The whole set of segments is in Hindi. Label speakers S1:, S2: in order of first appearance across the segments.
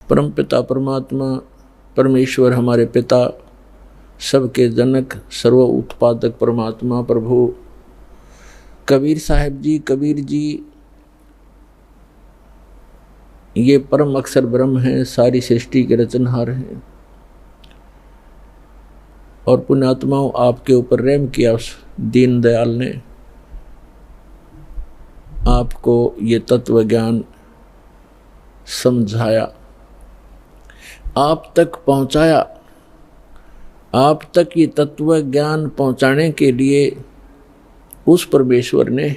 S1: परम पिता परमात्मा परमेश्वर हमारे पिता, सबके जनक, सर्व उत्पादक परमात्मा प्रभु कबीर साहिब जी, कबीर जी ये परम अक्षर ब्रह्म हैं, सारी सृष्टि के रचनहार हैं। और पुण्यात्माओं, आपके ऊपर रहम किया उस दीन दयाल ने, आपको ये तत्व ज्ञान समझाया, आप तक पहुंचाया। आप तक ये तत्व ज्ञान पहुंचाने के लिए उस परमेश्वर ने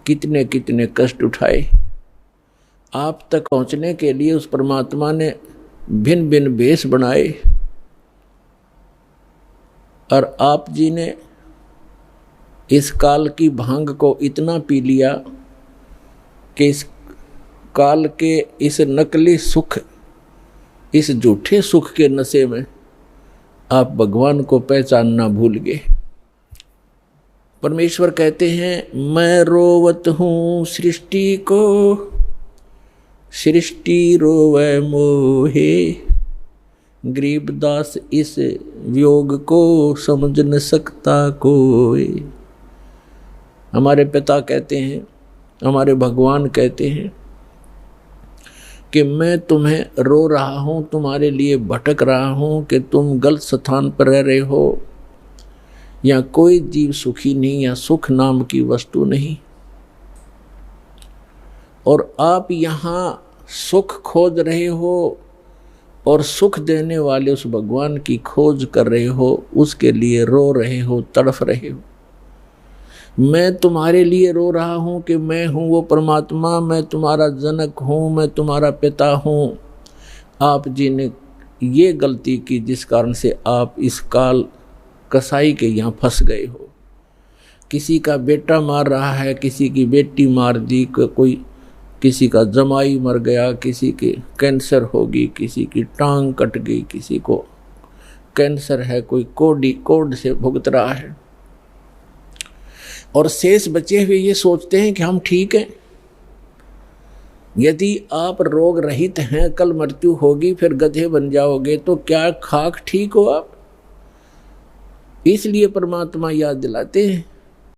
S1: कितने कितने कष्ट उठाए। आप तक पहुंचने के लिए उस परमात्मा ने भिन्न भिन्न भेष बनाए। और आप जी ने इस काल की भांग को इतना पी लिया कि इस काल के इस नकली सुख, इस झूठे सुख के नशे में आप भगवान को पहचानना भूल गए। परमेश्वर कहते हैं, मैं रोवत हूँ सृष्टि को, सृष्टि रोवे मोहे, गरीबदास इस वियोग को समझ न सकता कोई। हमारे पिता कहते हैं, हमारे भगवान कहते हैं कि मैं तुम्हें रो रहा हूँ, तुम्हारे लिए भटक रहा हूँ कि तुम गलत स्थान पर रह रहे हो। या कोई जीव सुखी नहीं, या सुख नाम की वस्तु नहीं। और आप यहाँ सुख खोज रहे हो और सुख देने वाले उस भगवान की खोज कर रहे हो, उसके लिए रो रहे हो, तड़फ रहे हो। मैं तुम्हारे लिए रो रहा हूँ कि मैं हूँ वो परमात्मा, मैं तुम्हारा जनक हूँ, मैं तुम्हारा पिता हूँ। आप जी ने ये गलती की जिस कारण से आप इस काल कसाई के यहाँ फंस गए हो। किसी का बेटा मार रहा है, किसी की बेटी मार दी, कोई किसी का जमाई मर गया, किसी के कैंसर होगी, किसी की टांग कट गई, किसी को कैंसर है, कोई कोड से भुगत रहा है। और शेष बचे हुए ये सोचते हैं कि हम ठीक हैं। यदि आप रोग रहित हैं, कल मृत्यु होगी, फिर गधे बन जाओगे, तो क्या खाक ठीक हो आप? इसलिए परमात्मा याद दिलाते हैं